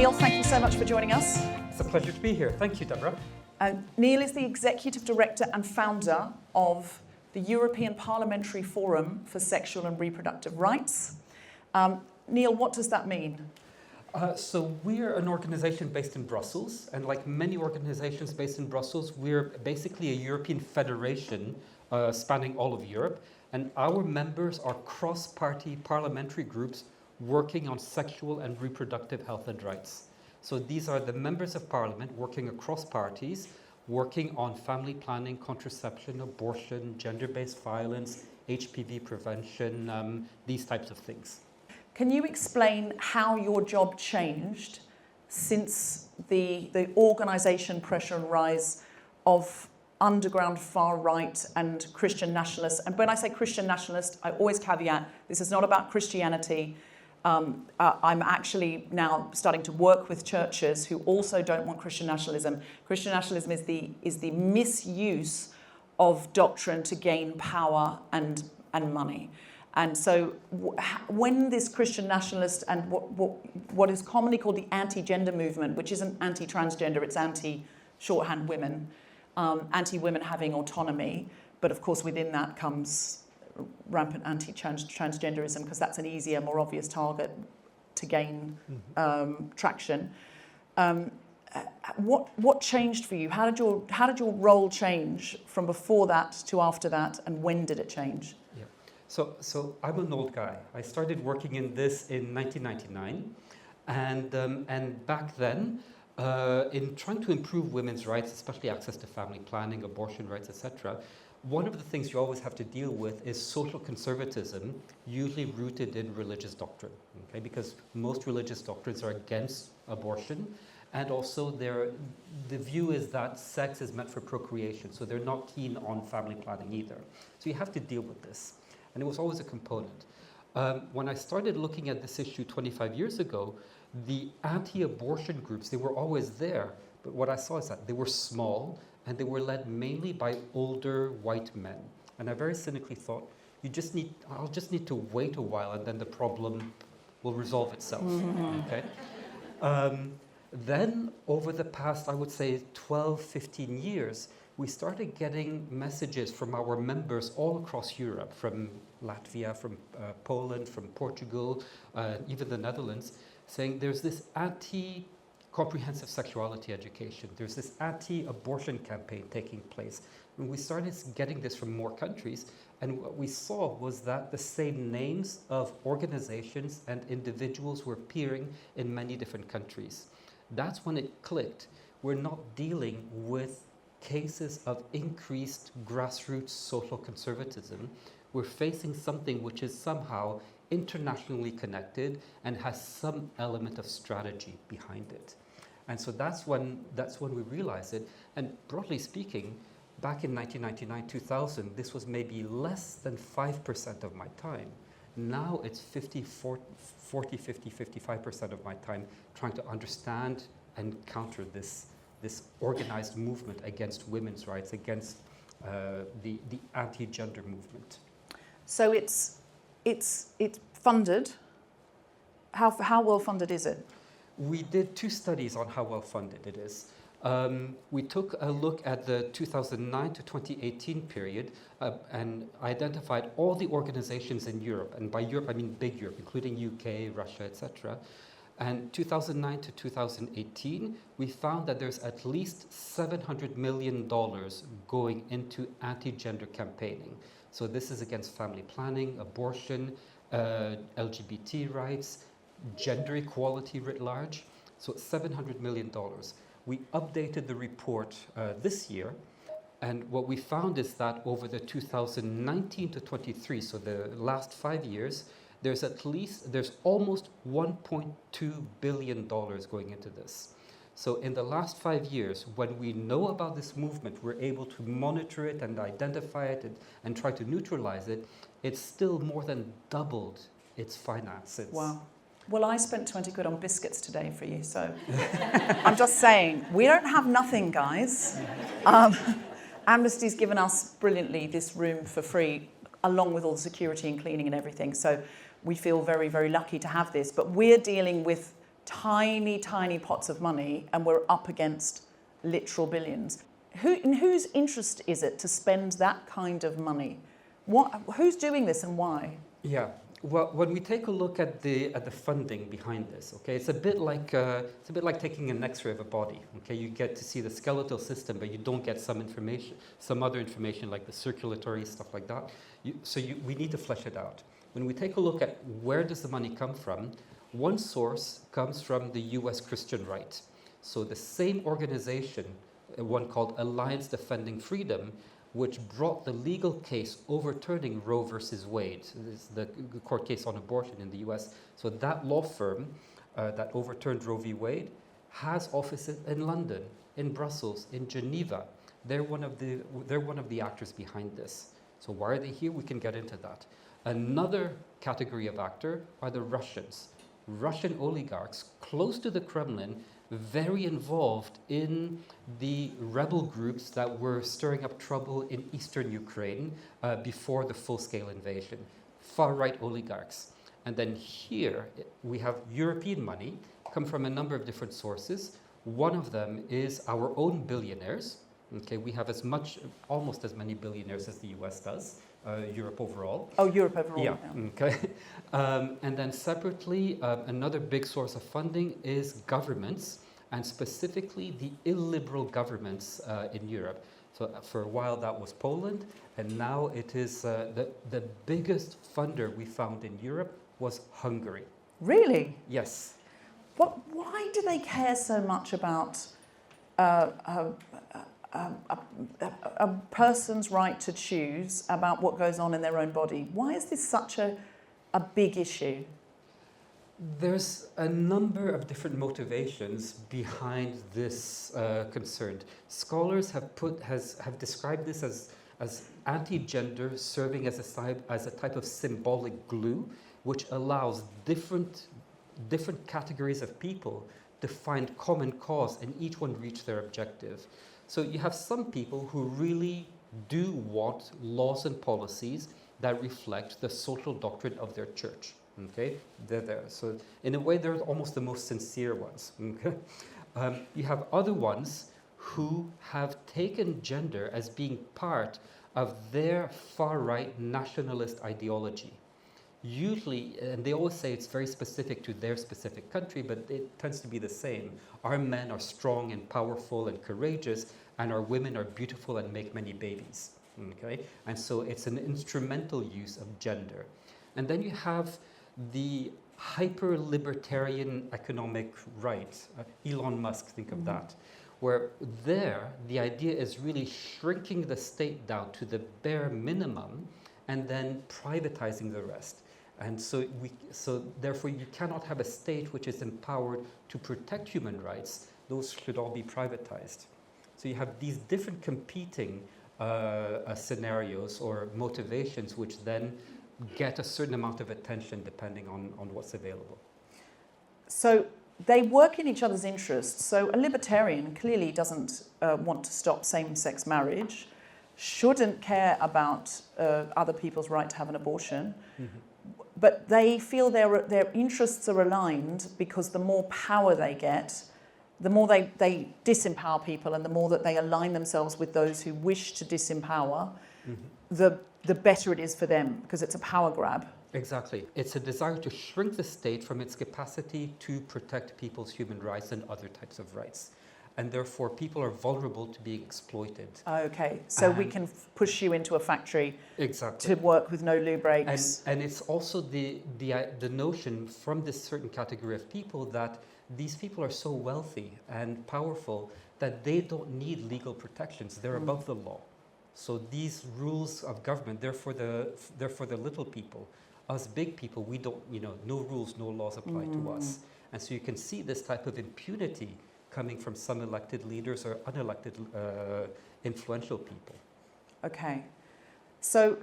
Neil, thank you so much for joining us. It's a pleasure to be here. Thank you, Deborah. Neil is the Executive Director and Founder of the European Parliamentary Forum for Sexual and Reproductive Rights. Neil, what does that mean? So we're an organisation based in Brussels, and like many organisations based in Brussels, we're basically a European federation spanning all of Europe, and our members are cross-party parliamentary groups working on sexual and reproductive health and rights. So these are the members of parliament working across parties, working on family planning, contraception, abortion, gender-based violence, HPV prevention, these types of things. Can you explain how your job changed since the organisation pressure and rise of underground far right and Christian nationalists? And when I say Christian nationalist, I always caveat, this is not about Christianity. I'm actually now starting to work with churches who also don't want Christian nationalism. Christian nationalism is the misuse of doctrine to gain power and money. And so when this Christian nationalist and what is commonly called the anti-gender movement, which isn't anti-transgender, it's anti-shorthand women, anti-women having autonomy, but of course within that comes rampant anti-transgenderism because that's an easier, more obvious target to gain traction. What changed for you? How did your role change from before that to after that, and when did it change? Yeah. So I'm an old guy. I started working in this in 1999, and back then, in trying to improve women's rights, especially access to family planning, abortion rights, etc., one of the things you always have to deal with is social conservatism, usually rooted in religious doctrine, okay? Because most religious doctrines are against abortion, and also the view is that sex is meant for procreation, so they're not keen on family planning either. So you have to deal with this, and it was always a component. When I started looking at this issue 25 years ago, the anti-abortion groups, they were always there, but what I saw is that they were small, and they were led mainly by older white men. And I very cynically thought, I'll just need to wait a while and then the problem will resolve itself, okay? Then over the past, I would say 12, 15 years, we started getting messages from our members all across Europe, from Latvia, from Poland, from Portugal, even the Netherlands, saying there's this comprehensive sexuality education. There's this anti-abortion campaign taking place. And we started getting this from more countries, and what we saw was that the same names of organizations and individuals were appearing in many different countries. That's when it clicked. We're not dealing with cases of increased grassroots social conservatism. We're facing something which is somehow internationally connected and has some element of strategy behind it. And so that's when we realized it. And broadly speaking, back in 1999, 2000, this was maybe less than 5% of my time. Now it's 55% of my time trying to understand and counter this organized movement against women's rights, against the anti-gender movement. So it's funded. How well funded is it? We did 2 studies on how well funded it is. We took a look at the 2009 to 2018 period and identified all the organizations in Europe, and by Europe I mean big Europe, including UK, Russia, etc. And 2009 to 2018, we found that there's at least $700 million going into anti-gender campaigning. So this is against family planning, abortion, LGBT rights, gender equality writ large, so $700 million. We updated the report this year, and what we found is that over the 2019 to 23, so the last 5 years, there's almost $1.2 billion going into this. So in the last 5 years, when we know about this movement, we're able to monitor it and identify it and try to neutralize it. It's still more than doubled its finances. Wow. Well, I spent 20 quid on biscuits today for you, so I'm just saying, we don't have nothing, guys. Amnesty's given us brilliantly this room for free, along with all the security and cleaning and everything, so we feel very, very lucky to have this. But we're dealing with tiny, tiny pots of money, and we're up against literal billions. In whose interest is it to spend that kind of money? Who's doing this and why? Yeah. Well, when we take a look at the funding behind this, okay, it's a bit like taking an X-ray of a body. Okay, you get to see the skeletal system, but you don't get some other information like the circulatory stuff like that. We need to flesh it out. When we take a look at where does the money come from, one source comes from the U.S. Christian Right. So the same organization, one called Alliance Defending Freedom, which brought the legal case overturning Roe versus Wade. This is the court case on abortion in the US. So that law firm that overturned Roe v. Wade has offices in London, in Brussels, in Geneva. They're one of the actors behind this. So why are they here? We can get into that. Another category of actor are the Russians. Russian oligarchs close to the Kremlin, very involved in the rebel groups that were stirring up trouble in eastern Ukraine before the full-scale invasion. Far-right oligarchs. And then here we have European money, come from a number of different sources. One of them is our own billionaires. Okay, we have almost as many billionaires as the US does, Europe overall. Oh, Europe overall. Yeah. Okay. And then separately, another big source of funding is governments, and specifically the illiberal governments in Europe. So for a while that was Poland, and now it is the biggest funder we found in Europe was Hungary. Really? Yes. Why do they care so much about a person's right to choose about what goes on in their own body? Why is this such a big issue? There's a number of different motivations behind this concern. Scholars have described this as anti-gender, serving as a type of symbolic glue, which allows different categories of people to find common cause and each one reach their objective. So you have some people who really do want laws and policies that reflect the social doctrine of their church. Okay, they're there. So in a way, they're almost the most sincere ones. Okay, you have other ones who have taken gender as being part of their far-right nationalist ideology. Usually, and they always say it's very specific to their specific country, but it tends to be the same. Our men are strong and powerful and courageous, and our women are beautiful and make many babies. Okay, and so it's an instrumental use of gender. And then you have the hyper-libertarian economic right. Elon Musk, think of that. Where there, the idea is really shrinking the state down to the bare minimum and then privatizing the rest. And so therefore you cannot have a state which is empowered to protect human rights. Those should all be privatized. So you have these different competing scenarios or motivations which then get a certain amount of attention depending on what's available. So they work in each other's interests. So a libertarian clearly doesn't want to stop same-sex marriage, shouldn't care about other people's right to have an abortion, but they feel their interests are aligned because the more power they get, the more they disempower people, and the more that they align themselves with those who wish to disempower, the better it is for them, because it's a power grab. Exactly. It's a desire to shrink the state from its capacity to protect people's human rights and other types of rights. And therefore, people are vulnerable to being exploited. Okay, so we can push you into a factory exactly to work with no loo breaks. And it's also the notion from this certain category of people that these people are so wealthy and powerful that they don't need legal protections. They're above the law. So these rules of government, they're for the little people. Us big people, we don't, no rules, no laws apply to us. And so you can see this type of impunity coming from some elected leaders or unelected influential people. Okay. So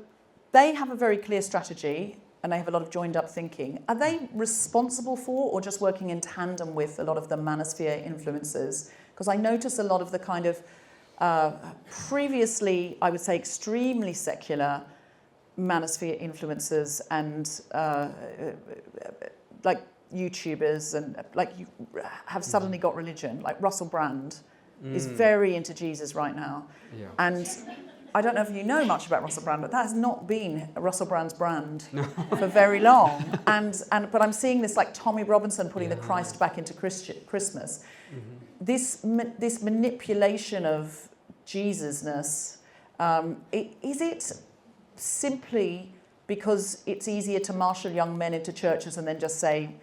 they have a very clear strategy and they have a lot of joined up thinking. Are they responsible for or just working in tandem with a lot of the manosphere influences? Because I notice a lot of the kind of previously, I would say, extremely secular manosphere influences and like YouTubers and you have suddenly got religion. Like Russell Brand is very into Jesus right now. Yeah. And I don't know if you know much about Russell Brand, but that has not been Russell Brand's brand for very long. But I'm seeing this like Tommy Robinson putting the Christ back into Christmas. Mm-hmm. This manipulation of Jesusness, is it simply because it's easier to marshal young men into churches and then just say,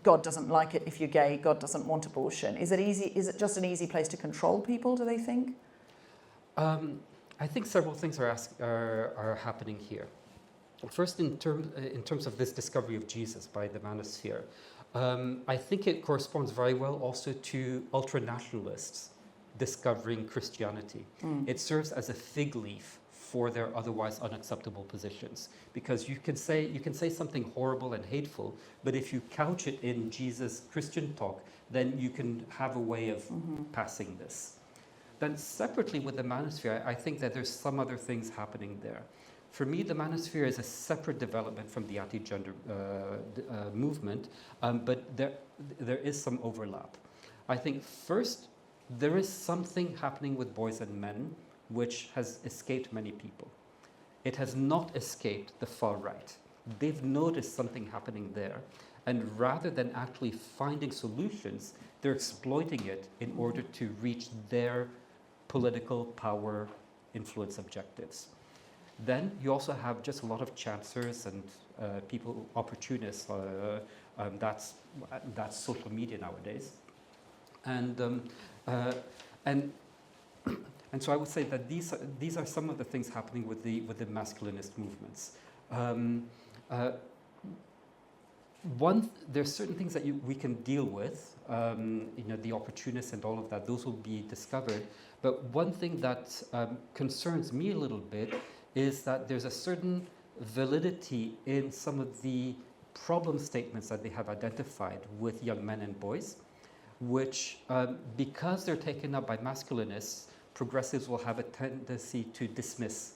God doesn't like it if you're gay, God doesn't want abortion? Is it just an easy place to control people, do they think? I think several things are happening here. First, in terms of this discovery of Jesus by the manosphere, I think it corresponds very well also to ultranationalists discovering Christianity. It serves as a fig leaf for their otherwise unacceptable positions, because you can say something horrible and hateful, but if you couch it in Jesus Christian talk, then you can have a way of passing this. Then separately with the manosphere, I think that there's some other things happening there. For me, the manosphere is a separate development from the anti-gender movement, but there is some overlap. I think first, there is something happening with boys and men which has escaped many people. It has not escaped the far right. They've noticed something happening there, and rather than actually finding solutions, they're exploiting it in order to reach their political power influence objectives. Then you also have just a lot of chancers and people, opportunists. That's social media nowadays, and so I would say that these are some of the things happening with the masculinist movements. There's certain things that we can deal with, the opportunists and all of that. Those will be discovered. But one thing that concerns me a little bit is that there's a certain validity in some of the problem statements that they have identified with young men and boys, which, because they're taken up by masculinists, progressives will have a tendency to dismiss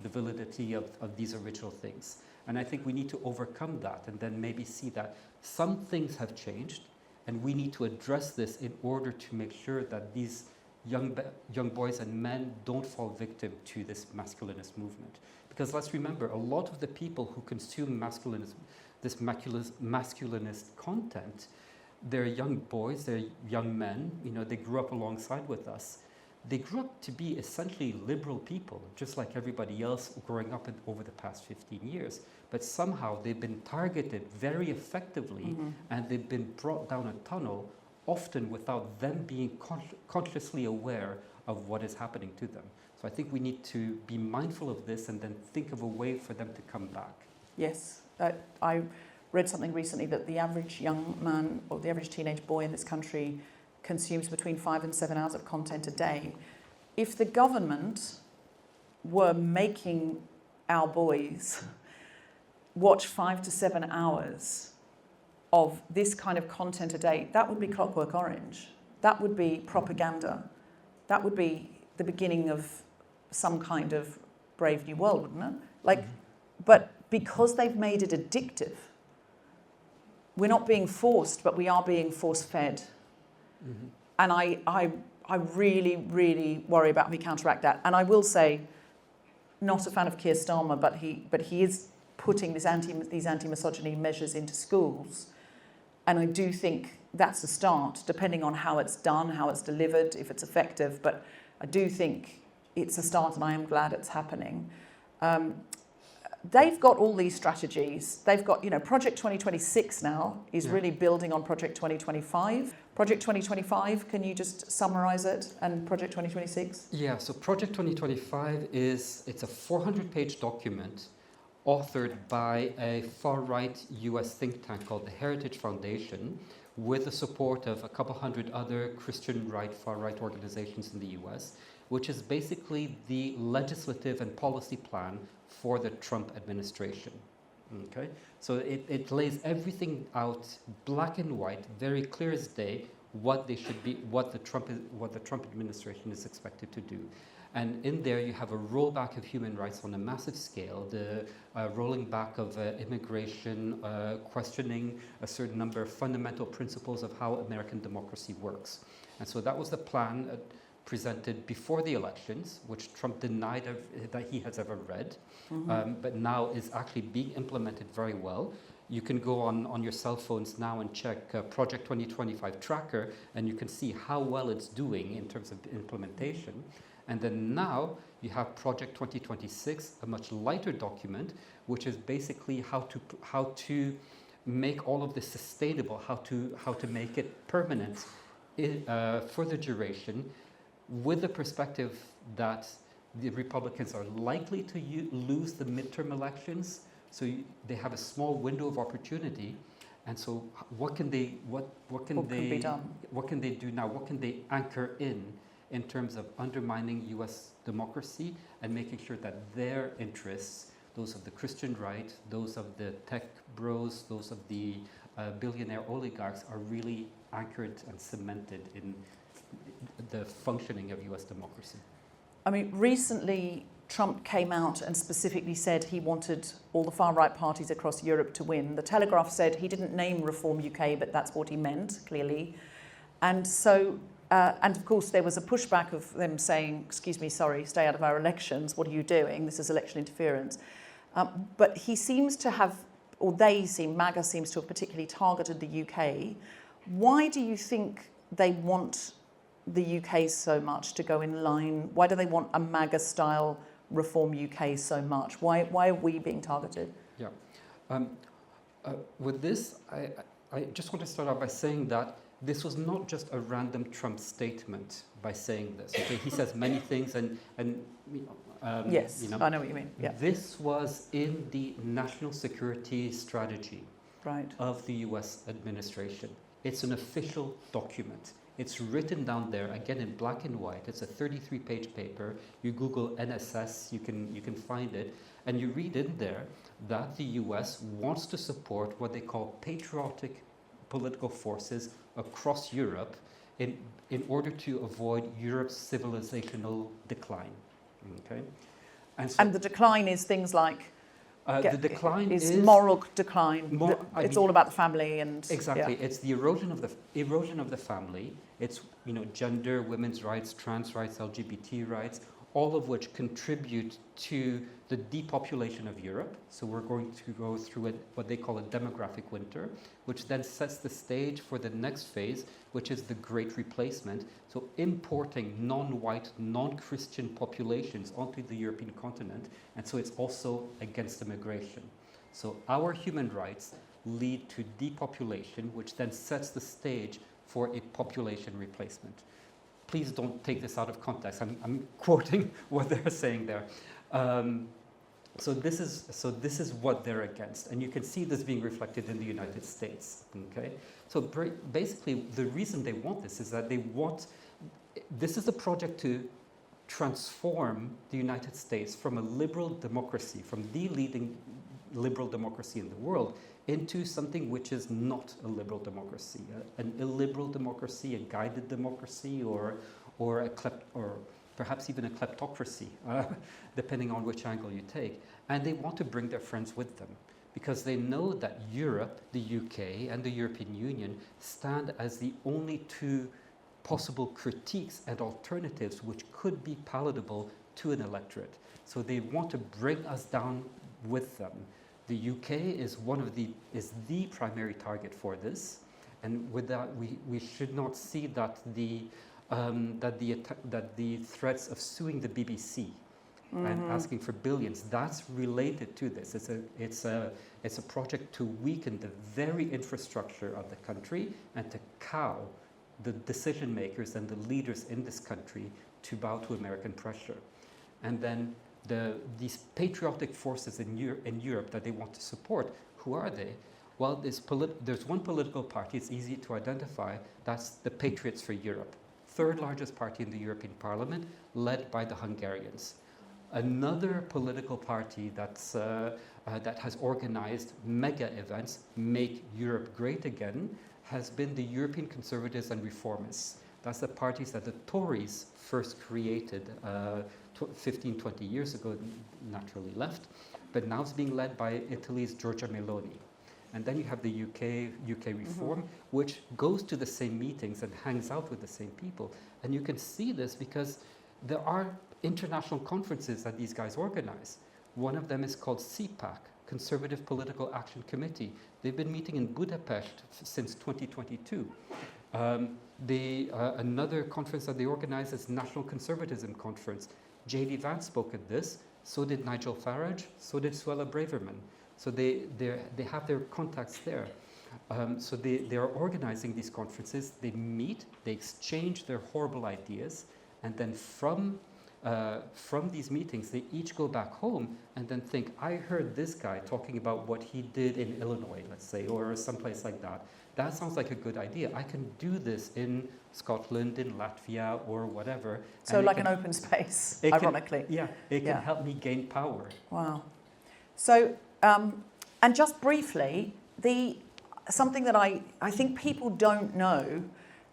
the validity of these original things. And I think we need to overcome that and then maybe see that some things have changed, and we need to address this in order to make sure that these young boys and men don't fall victim to this masculinist movement. Because let's remember, a lot of the people who consume this masculinist content, they're young boys, they're young men, they grew up alongside with us. They grew up to be essentially liberal people, just like everybody else growing up over the past 15 years. But somehow they've been targeted very effectively, and they've been brought down a tunnel, often without them being consciously aware of what is happening to them. So I think we need to be mindful of this and then think of a way for them to come back. Yes. I read something recently that the average young man or the average teenage boy in this country consumes between 5 and 7 hours of content a day. If the government were making our boys watch 5 to 7 hours of this kind of content a day, that would be Clockwork Orange. That would be propaganda. That would be the beginning of some kind of Brave New World, wouldn't it? But because they've made it addictive, we're not being forced, but we are being force-fed. And I really, really worry about how we counteract that. And I will say, not a fan of Keir Starmer, but he is putting these anti-misogyny measures into schools. And I do think that's a start, depending on how it's done, how it's delivered, if it's effective. But I do think it's a start, and I am glad it's happening. They've got all these strategies. They've got, Project 2026 now is really building on Project 2025. Project 2025, can you just summarise it, and Project 2026? Yeah, so Project 2025 it's a 400-page document authored by a far-right US think tank called the Heritage Foundation, with the support of a couple hundred other Christian far-right organizations in the US, which is basically the legislative and policy plan for the Trump administration. Okay, so it lays everything out black and white, very clear as day, what they should be, what the Trump administration is expected to do. And in there you have a rollback of human rights on a massive scale, the rolling back of immigration, questioning a certain number of fundamental principles of how American democracy works. And so that was the plan presented before the elections, which Trump denied that he has ever read, but now is actually being implemented very well. You can go on your cell phones now and check Project 2025 tracker, and you can see how well it's doing in terms of implementation. And then now you have Project 2026, a much lighter document, which is basically how to make all of this sustainable, how to make it permanent for the duration, with the perspective that the Republicans are likely to lose the midterm elections, so they have a small window of opportunity. And so, what can they do now? What can they anchor in terms of undermining U.S. democracy and making sure that their interests, those of the Christian right, those of the tech bros, those of the billionaire oligarchs, are really anchored and cemented in the functioning of U.S. democracy? I mean, recently Trump came out and specifically said he wanted all the far-right parties across Europe to win. The Telegraph said he didn't name Reform UK, but that's what he meant, clearly. And so, and of course, there was a pushback of them saying, excuse me, sorry, stay out of our elections. What are you doing? This is election interference. But he seems to have, or MAGA seems to have particularly targeted the UK. Why do you think they want the UK so much to go in line? Why do they want a MAGA-style Reform UK so much? Why are we being targeted? Yeah. With this, I just want to start out by saying that this was not just a random Trump statement by saying this. Okay? He says many things, and yes, you know, I know what you mean. Yeah. This was in the national security strategy of the U.S. administration. It's an official document. It's written down there, again in black and white. It's a 33-page paper. You Google NSS, you can find it. And you read in there that the US wants to support what they call patriotic political forces across Europe in order to avoid Europe's civilizational decline. Okay? And the decline is things like the decline is moral decline. It's all about the family and exactly. Yeah. It's the erosion of the family. It's gender, women's rights, trans rights, LGBT rights, all of which contribute to the depopulation of Europe. So we're going to go through what they call a demographic winter, which then sets the stage for the next phase, which is the Great Replacement. So importing non-white, non-Christian populations onto the European continent. And so it's also against immigration. So our human rights lead to depopulation, which then sets the stage for a population replacement. Please don't take this out of context. I'm quoting what they're saying there. So this is what they're against, and you can see this being reflected in the United States. Okay, so basically the reason they want this is that this is a project to transform the United States from a liberal democracy, from the leading liberal democracy in the world, into something which is not a liberal democracy, an illiberal democracy, a guided democracy, or perhaps even a kleptocracy, depending on which angle you take. And they want to bring their friends with them because they know that Europe, the UK, and the European Union stand as the only two possible critiques and alternatives which could be palatable to an electorate. So they want to bring us down with them. The UK is the primary target for this, and with that, we should not see that the threats of suing the BBC and asking for billions, that's related to this. It's a project to weaken the very infrastructure of the country and to cow the decision makers and the leaders in this country to bow to American pressure. And then these patriotic forces in Europe that they want to support, who are they? Well, there's one political party, it's easy to identify, that's the Patriots for Europe. Third largest party in the European Parliament, led by the Hungarians. Another political party that has organized mega events, Make Europe Great Again, has been the European Conservatives and Reformists. That's the parties that the Tories first created 15, 20 years ago, naturally left, but now it's being led by Italy's Giorgia Meloni. And then you have the UK Reform, which goes to the same meetings and hangs out with the same people. And you can see this because there are international conferences that these guys organize. One of them is called CPAC, Conservative Political Action Committee. They've been meeting in Budapest since 2022. Another conference that they organize is National Conservatism Conference. J.D. Vance spoke at this, so did Nigel Farage, so did Suella Braverman. So they have their contacts there. So they are organizing these conferences. They meet, they exchange their horrible ideas, and then from these meetings, they each go back home and then think, I heard this guy talking about what he did in Illinois, let's say, or someplace like that. That sounds like a good idea. I can do this in Scotland, in Latvia, or whatever. So like an open space, ironically. It can help me gain power. Wow. So, and just briefly, something that I think people don't know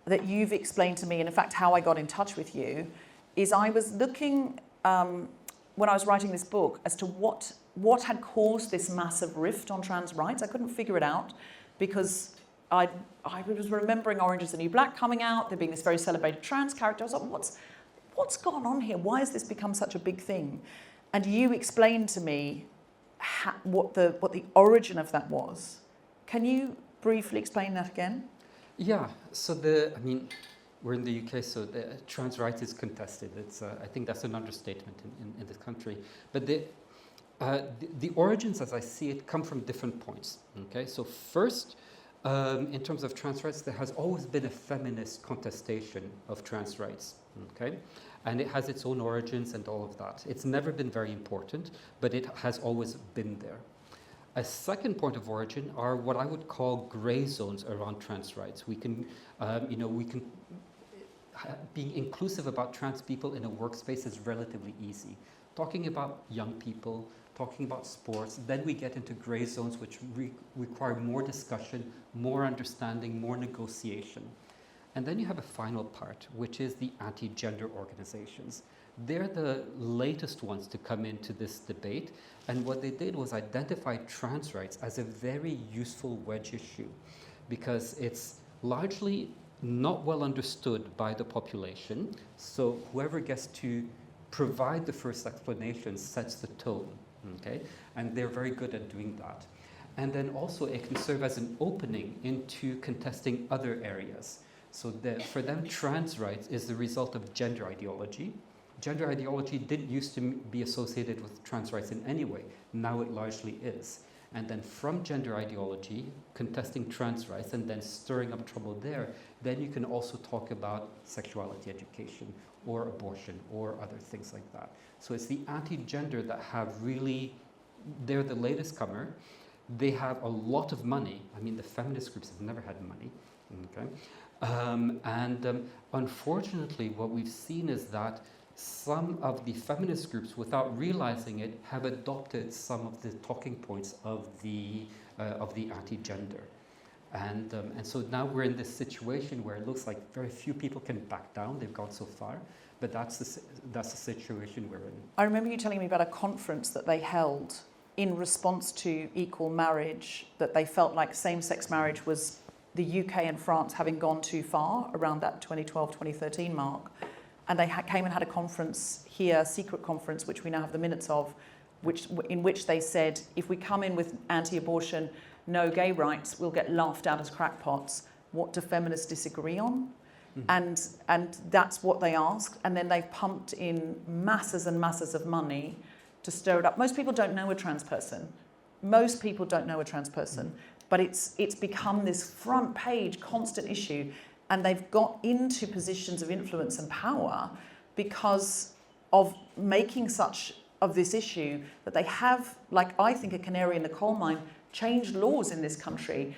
that you've explained to me, and in fact how I got in touch with you, is I was looking, when I was writing this book, as to what had caused this massive rift on trans rights. I couldn't figure it out because I was remembering Orange is the New Black coming out, there being this very celebrated trans character. I was like, what's gone on here? Why has this become such a big thing? And you explained to me what the origin of that was. Can you briefly explain that again? Yeah, so we're in the UK, so the trans rights is contested. It's, I think that's an understatement in this country. But the origins, as I see it, come from different points. Okay, so first, in terms of trans rights, there has always been a feminist contestation of trans rights. Okay, and it has its own origins and all of that. It's never been very important, but it has always been there. A second point of origin are what I would call gray zones around trans rights. We can, being inclusive about trans people in a workspace is relatively easy. Talking about young people, talking about sports, then we get into gray zones which require more discussion, more understanding, more negotiation. And then you have a final part, which is the anti-gender organizations. They're the latest ones to come into this debate, and what they did was identify trans rights as a very useful wedge issue because it's largely not well understood by the population, so whoever gets to provide the first explanation sets the tone, okay? And they're very good at doing that. And then also it can serve as an opening into contesting other areas. So for them, trans rights is the result of gender ideology. Gender ideology didn't used to be associated with trans rights in any way. Now it largely is. And then from gender ideology, contesting trans rights and then stirring up trouble there, then you can also talk about sexuality education or abortion or other things like that. So it's the anti-gender that have really, they're the latest comer. They have a lot of money. I mean, the feminist groups have never had money, okay? Unfortunately, what we've seen is that some of the feminist groups, without realizing it, have adopted some of the talking points of the anti-gender, and so now we're in this situation where it looks like very few people can back down. They've gone so far, but that's the situation we're in. I remember you telling me about a conference that they held in response to equal marriage, that they felt like same-sex marriage was the UK and France having gone too far around that 2012-2013 mark. And they came and had a conference here, a secret conference, which we now have the minutes of, in which they said, if we come in with anti-abortion, no gay rights, we'll get laughed at as crackpots. What do feminists disagree on? Mm-hmm. And that's what they asked. And then they've pumped in masses and masses of money to stir it up. Most people don't know a trans person. But it's become this front page constant issue. And they've got into positions of influence and power because of making such of this issue that they have, like I think a canary in the coal mine, changed laws in this country,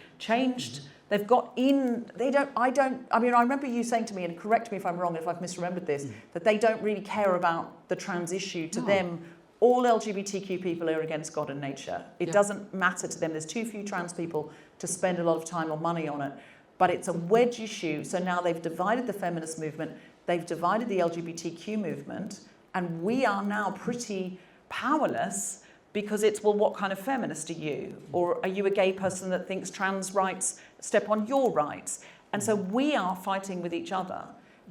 they've got in, I remember you saying to me, and correct me if I'm wrong, if I've misremembered this, that they don't really care about the trans issue. To them, all LGBTQ people are against God and nature. It doesn't matter to them. There's too few trans people to spend a lot of time or money on it. but it's a wedge issue. So now they've divided the feminist movement, they've divided the LGBTQ movement, and we are now pretty powerless because it's, well, what kind of feminist are you? Or are you a gay person that thinks trans rights step on your rights? And so we are fighting with each other,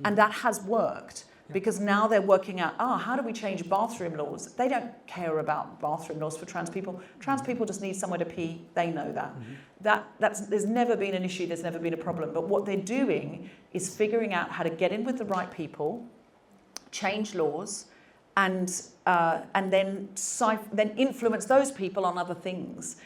and that has worked. Because now they're working out, how do we change bathroom laws? They don't care about bathroom laws for trans people. Trans people just need somewhere to pee. They know that. There's never been an issue. There's never been a problem. But what they're doing is figuring out how to get in with the right people, change laws, and then influence those people on other things.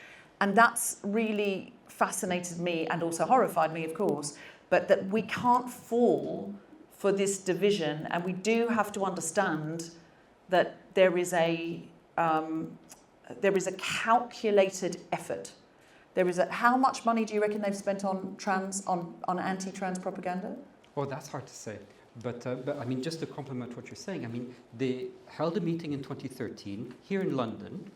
And that's really fascinated me and also horrified me, of course. But that we can't fall for this division, and we do have to understand that there is a calculated effort. How much money do you reckon they've spent on anti-trans propaganda? Well, that's hard to say. But I mean, just to complement what you're saying, I mean, they held a meeting in 2013 here in London.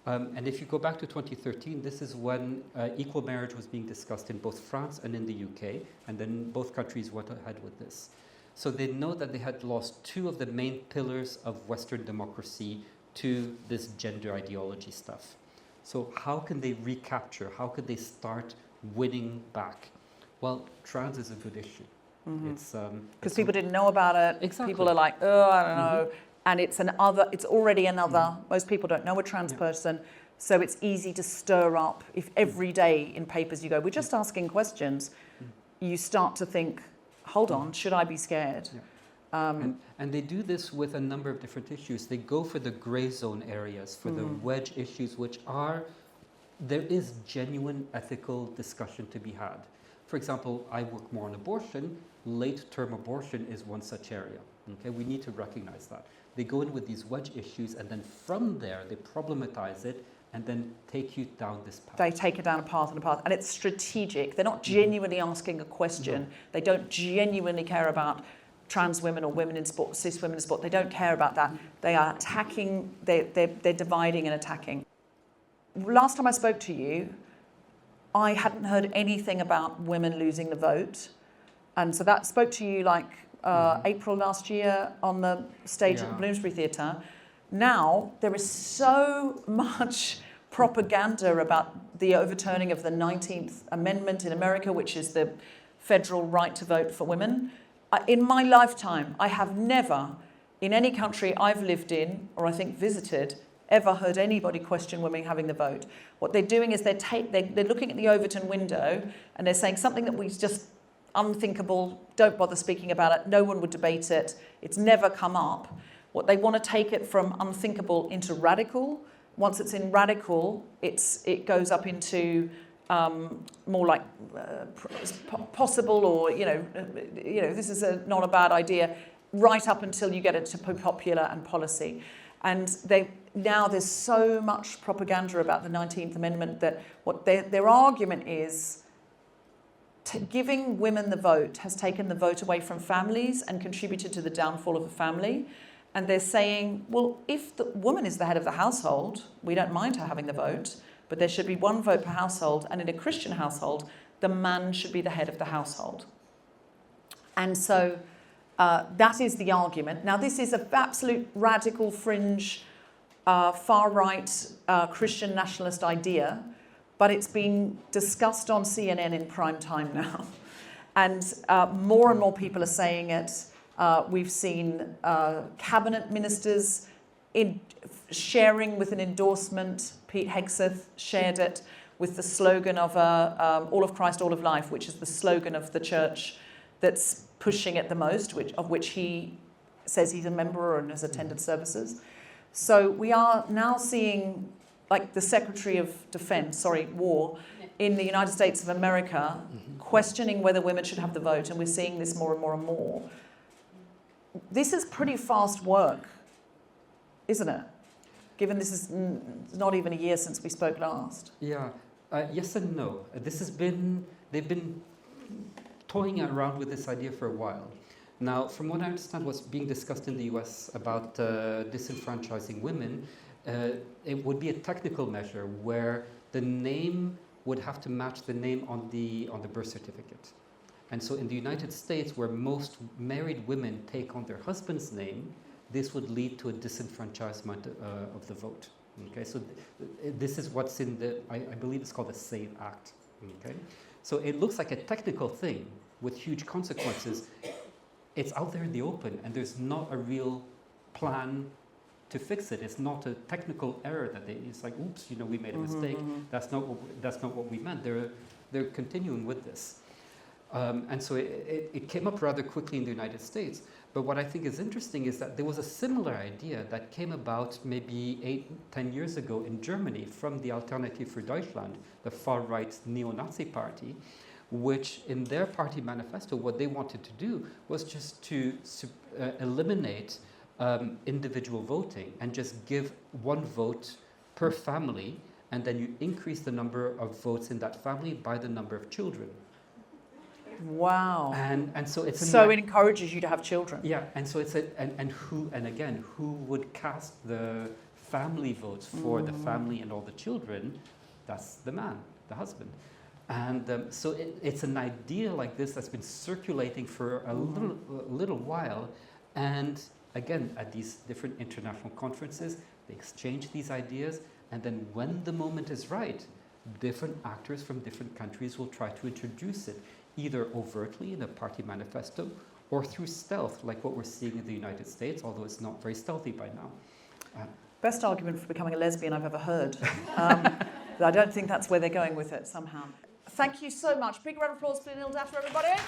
And if you go back to 2013, this is when equal marriage was being discussed in both France and in the UK, and then both countries went ahead with this. So they know that they had lost two of the main pillars of Western democracy to this gender ideology stuff. So how can they recapture? How could they start winning back? Well, trans is a good issue. It's because people didn't know about it. Exactly. People are like, I don't know. And it's already another. Most people don't know a trans person. So it's easy to stir up. If every day in papers you go, we're just asking questions, you start to think, hold on, should I be scared? And they do this with a number of different issues. They go for the grey zone areas, for the wedge issues, there is genuine ethical discussion to be had. For example, I work more on abortion. Late-term abortion is one such area. Okay, we need to recognize that. They go in with these wedge issues, and then from there, they problematize it, and then take you down this path. They take it down a path and a path, and it's strategic. They're not genuinely asking a question. They don't genuinely care about trans women or women in sport, cis women in sport. They don't care about that. They are attacking, they're dividing and attacking. Last time I spoke to you, I hadn't heard anything about women losing the vote. And so that spoke to you like April last year on the stage at the Bloomsbury Theatre. Now, there is so much propaganda about the overturning of the 19th Amendment in America, which is the federal right to vote for women. In my lifetime, I have never, in any country I've lived in, or I think visited, ever heard anybody question women having the vote. What they're doing is they're looking at the Overton window and they're saying something that was just unthinkable, don't bother speaking about it, no one would debate it, it's never come up. What they want to take it from unthinkable into radical. Once it's in radical, it goes up into more like possible, or this is not a bad idea, right up until you get it to popular and policy. And now there's so much propaganda about the 19th Amendment that what their argument is, giving women the vote has taken the vote away from families and contributed to the downfall of a family. And they're saying, well, if the woman is the head of the household, we don't mind her having the vote, but there should be one vote per household, and in a Christian household, the man should be the head of the household. And so that is the argument. Now, this is an absolute radical fringe, far-right Christian nationalist idea, but it's been discussed on CNN in prime time now. And more and more people are saying it. We've seen cabinet ministers sharing with an endorsement. Pete Hegseth shared it with the slogan of all of Christ, all of life, which is the slogan of the church that's pushing it the most, of which he says he's a member and has attended services. So we are now seeing, like the Secretary of War, in the United States of America, questioning whether women should have the vote, and we're seeing this more and more and more. This is pretty fast work, isn't it? Given this is not even a year since we spoke last. Yeah, yes and no. They've been toying around with this idea for a while. Now, from what I understand, what's being discussed in the US about disenfranchising women, it would be a technical measure where the name would have to match the name on the birth certificate. And so in the United States, where most married women take on their husband's name, this would lead to a disenfranchisement of the vote. Okay, so this is what's in the, I believe it's called the SAVE Act. Okay, so it looks like a technical thing with huge consequences. It's out there in the open, and there's not a real plan to fix it. It's not a technical error that it's like, oops, you know, we made a mistake. That's not what we meant. They're continuing with this. And so it came up rather quickly in the United States. But what I think is interesting is that there was a similar idea that came about maybe 8-10 years ago in Germany from the Alternative für Deutschland, the far-right neo-Nazi party, which in their party manifesto, what they wanted to do was just to eliminate individual voting and just give one vote per family, and then you increase the number of votes in that family by the number of children. Wow. And so it's so it encourages you to have children. Yeah, and so it's who would cast the family votes for the family and all the children? That's the man, the husband. And so it's an idea like this that's been circulating for a little while, and again, at these different international conferences, they exchange these ideas, and then when the moment is right, different actors from different countries will try to introduce it, either overtly in a party manifesto or through stealth, like what we're seeing in the United States, although it's not very stealthy by now. Best argument for becoming a lesbian I've ever heard. But I don't think that's where they're going with it somehow. Thank you so much. Big round of applause for Datta, everybody.